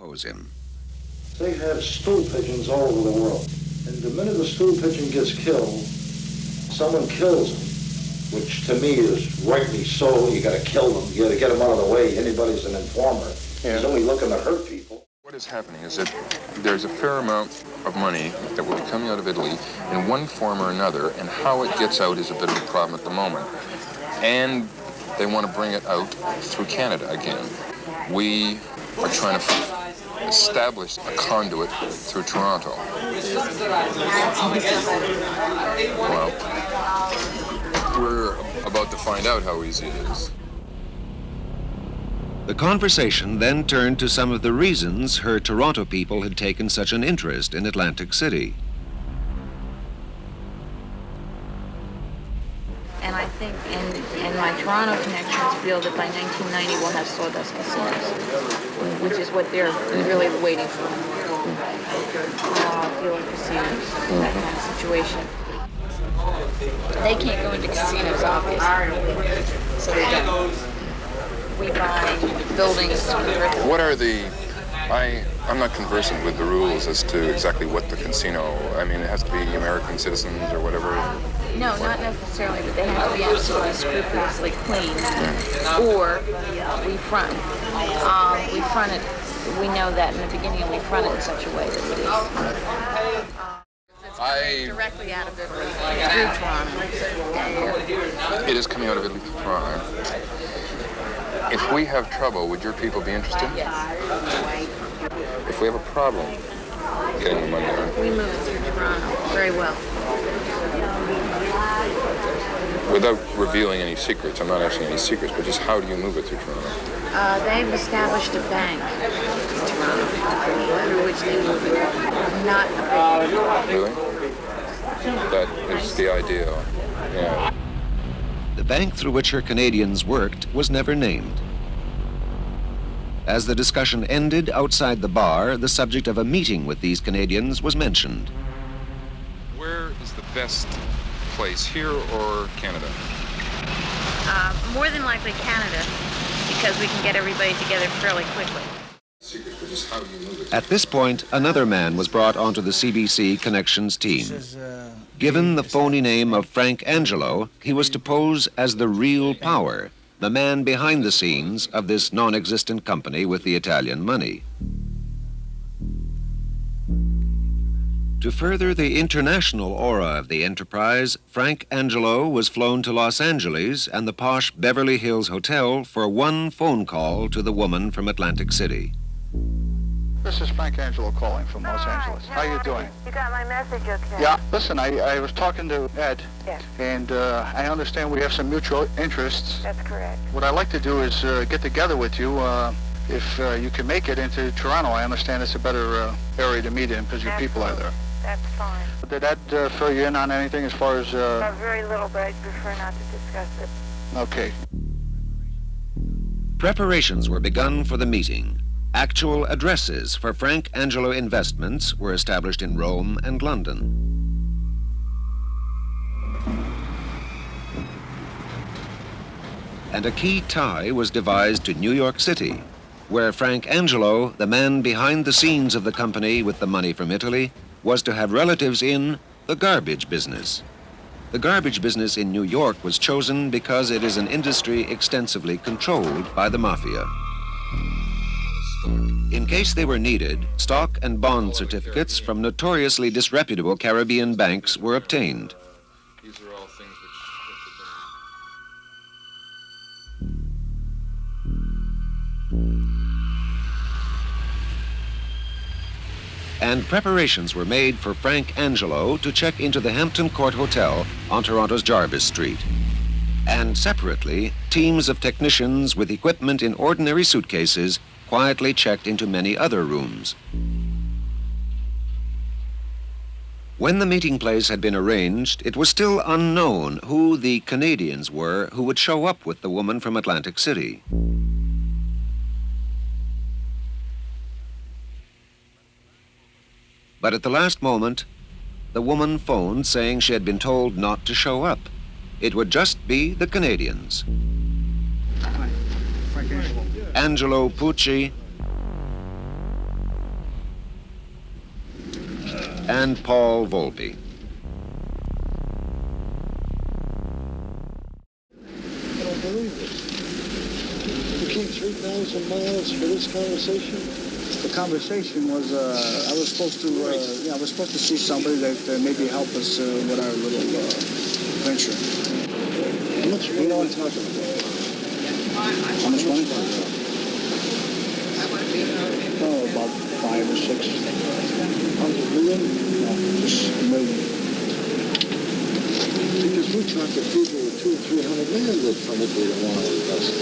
Oppose him. They have stool pigeons all over the world. And the minute a stool pigeon gets killed, someone kills him, which to me is rightly so. You got to kill them. You got to get them out of the way. Anybody's an informer. Yeah. He's only looking to hurt people. What is happening is that there's a fair amount of money that will be coming out of Italy in one form or another, and how it gets out is a bit of a problem at the moment. And they want to bring it out through Canada again. We are trying to establish a conduit through Toronto. Well, we're about to find out how easy it is. The conversation then turned to some of the reasons her Toronto people had taken such an interest in Atlantic City. And I think in my Toronto connections feel that by 1990 we'll have sawdust casinos, which is what they're really waiting for. Feeling casinos, that kind of situation. They can't go into casinos, obviously, so they don't. We buy buildings to convert them. What are the... I'm not conversant with the rules as to exactly what the casino... I mean, it has to be American citizens or whatever. No, not necessarily, but they have to be absolutely scrupulously clean. Or we front. We front it. We know that in the beginning, we front it in such a way that it is. It's coming directly out of Italy through Toronto. It is coming out of Italy through Toronto. If we have trouble, would your people be interested? Yes. If we have a problem getting the money out, we move it through Toronto very well. Without revealing any secrets, I'm not asking any secrets, but just how do you move it through Toronto? They've established a bank in Toronto through which they move it. Not a big... Really? That is the ideal. Yeah. The bank through which her Canadians worked was never named. As the discussion ended outside the bar, the subject of a meeting with these Canadians was mentioned. Where is the best place, here or Canada? More than likely Canada, because we can get everybody together fairly quickly. At this point, another man was brought onto the CBC Connections team. Given the phony name of Frank Angelo, he was to pose as the real power, the man behind the scenes of this non-existent company with the Italian money. To further the international aura of the enterprise, Frank Angelo was flown to Los Angeles and the posh Beverly Hills Hotel for one phone call to the woman from Atlantic City. This is Frank Angelo calling from Los Angeles. How you doing? You got my message, okay? Yeah. Listen, I was talking to Ed, yes. And I understand we have some mutual interests. That's correct. What I'd like to do is get together with you. If you can make it into Toronto, I understand it's a better area to meet in because your people are there. That's fine. Did that fill you in on anything as far as... Very little, but I'd prefer not to discuss it. Okay. Preparations were begun for the meeting. Actual addresses for Frank Angelo Investments were established in Rome and London. And a key tie was devised to New York City, where Frank Angelo, the man behind the scenes of the company with the money from Italy, was to have relatives in the garbage business. The garbage business in New York was chosen because it is an industry extensively controlled by the Mafia. In case they were needed, stock and bond certificates from notoriously disreputable Caribbean banks were obtained. These are all things which And preparations were made for Frank Angelo to check into the Hampton Court Hotel on Toronto's Jarvis Street. And separately, teams of technicians with equipment in ordinary suitcases quietly checked into many other rooms. When the meeting place had been arranged, it was still unknown who the Canadians were who would show up with the woman from Atlantic City. But at the last moment, the woman phoned saying she had been told not to show up. It would just be the Canadians. Angelo Pucci, and Paul Volpe. I don't believe it. You came 3,000 miles for this conversation? The conversation was, I was supposed to see somebody that maybe help us with our little venture. How much money are we talking about? How much money? Oh, about 5 or 6. 100 million? No, just a million. Because we talked to people with 200 or 300 million that from Italy that want to invest.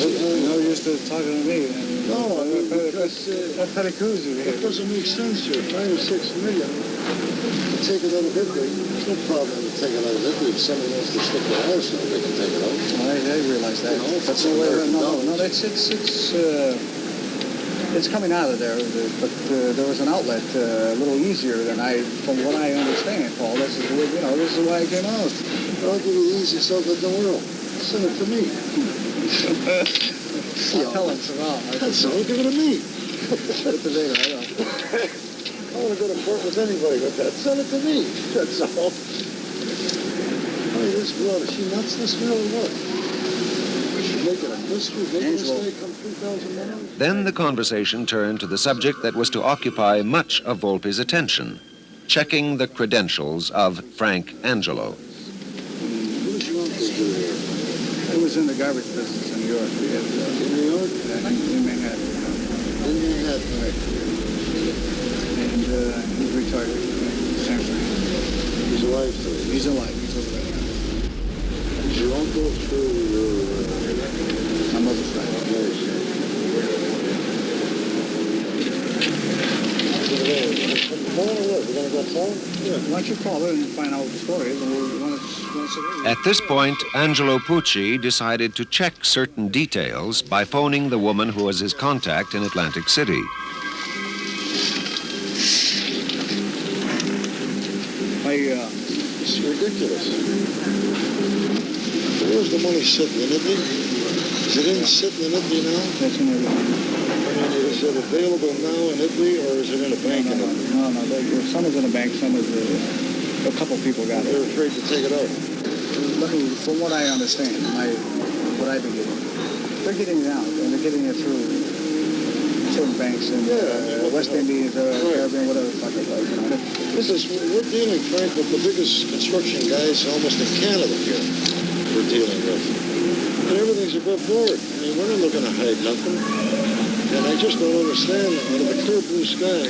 No use to talking to me. No, I mean, because That's Petticuzzi here. it doesn't make sense here. 5 or 6 million. To take it out of Italy, there's no problem to take it out of Italy. If somebody wants to stick their house out, they can take it out. I realize that. You know, if That's it's American no, dollars. it's coming out of there. But there was an outlet a little easier than from what I understand, Paul. This is why I came out. I'll give you the easiest outlet in the world. Send it to me. I'll tell him tomorrow. That's all. Give it to me. What's the date? I know. I want to go to court with anybody with that. Send it to me. That's all. Hey, this girl, is she nuts, this girl, or what? She's making a mystery, making this guy come 3,000 miles? Then the conversation turned to the subject that was to occupy much of Volpe's attention, checking the credentials of Frank Angelo. What does your uncle do here? I was in the garbage business in New York. We had, In New York? in Manhattan. In Manhattan, right. And he's retired. Same thing. He's alive today. He's alive. He's over there. Is your uncle through your... My mother's side. We're going to go phone? Yeah. Why don't you call her and find out what the story is, and we'll sit At this point, Angelo Pucci decided to check certain details by phoning the woman who was his contact in Atlantic City. It's ridiculous. Where's the money sitting? In Italy? Is it sitting in Italy now? That's in Italy. I mean, is it available now in Italy, or is it in a bank in Italy? No. Some is in a bank, some is... a couple people got it. They're afraid to take it out. From what I understand, what I've been getting, they're getting it out, and they're getting it through certain banks in West Indies, Caribbean, whatever the fuck it was. We're dealing, Frank, with the biggest construction guys almost in Canada here. We're dealing with. And everything's above board. I mean, we're not looking to hide nothing. And I just don't understand, out of the clear blue sky,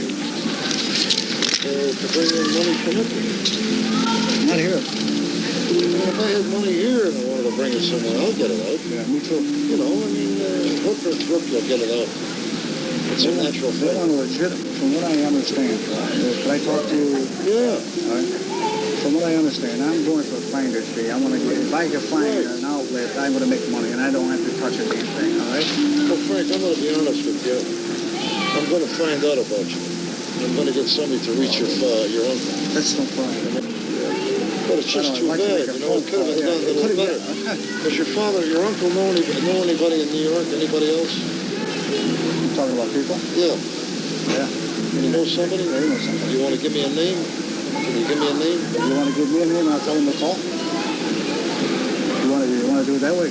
to bring in money from Italy. Not here. I mean, if I had money here and I wanted to bring it somewhere, I'll get it out. Yeah, me too. You know, I mean, hook or crook, you'll get it out. It's a natural They thing. want to legit, from what I understand, can I talk to you? Yeah. All right. From what I understand, I'm going for a finder's fee. I want to get, if I can find an outlet, I'm going to make money, and I don't have to touch a damn thing, all right? Well, Frank, I'm going to be honest with you. I'm going to find out about you. I'm going to get somebody to reach your uncle. That's no problem. But it's just too bad, you know, it could have been done a little better. Does your uncle know anybody in New York, anybody else? You talking about people? Yeah. Yeah. You know somebody? Yeah, you know somebody. You want to give me a name? Can you give me a name? You want to give me a name and I'll tell him to call? You want to do it that way?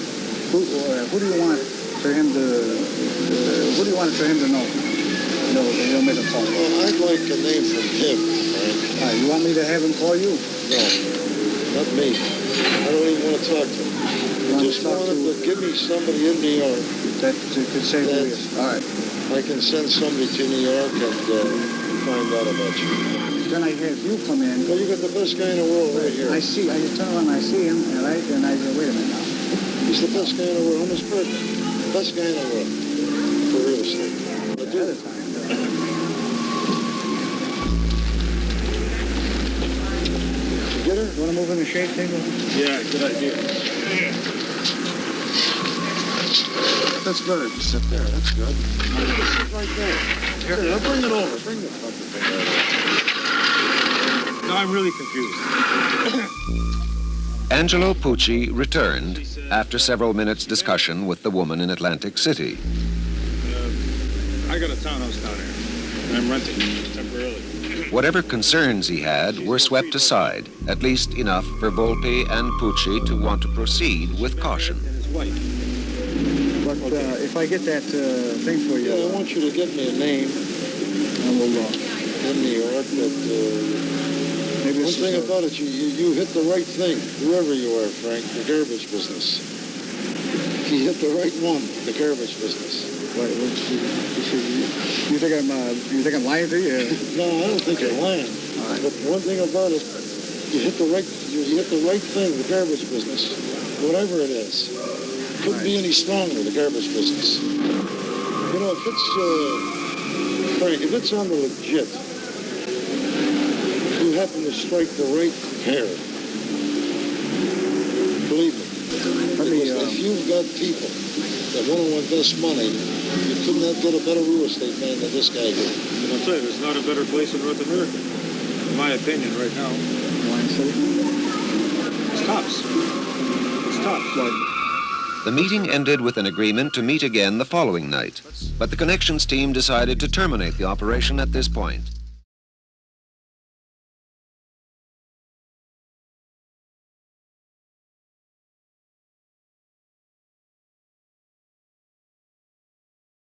Who do you want for him to, who do you want for him to know? He'll make a call. Well, I'd like a name from him, Frank. All right, you want me to have him call you? No, not me. I don't even want to talk to him. I just wanted to give me somebody in New York. That could say who he is. All right. I can send somebody to New York and find out about you. Then I have you come in. Well, you got the best guy in the world right here. I turn around, I see him, and I say, wait a minute now. He's the best guy in the world, almost perfect. Best guy in the world for real estate. But Ahead of time. you get her? You want to move in the shade table? Yeah, good idea. That's better. Just sit there. That's good. Sit right there. Here, bring it over. Bring the fucking thing right over. No, I'm really confused. Angelo Pucci returned after several minutes' discussion with the woman in Atlantic City. I got a townhouse down here. I'm renting temporarily. Whatever concerns he had were swept aside, at least enough for Volpe and Pucci to want to proceed with caution. And his wife. But if I get that thing for you, Yeah, I want you to get me a name I will. in New York that, Maybe one it's thing about it, you hit the right thing, whoever you are, Frank, the garbage business. You hit the right one, the garbage business. You think I'm lying to you? No, I don't think you're lying. right. But one thing about it, you hit the right thing, the garbage business, whatever it is. Couldn't be any stronger, the garbage business. You know, if it's, Frank, if it's on the legit, you happen to strike the right pair. Believe me. Because if you've got people that want to invest money, you couldn't have got a better real estate man than this guy did. And I'll tell you, there's not a better place in North America, in my opinion, right now. It's tops. It's tops. The meeting ended with an agreement to meet again the following night, but the connections team decided to terminate the operation at this point.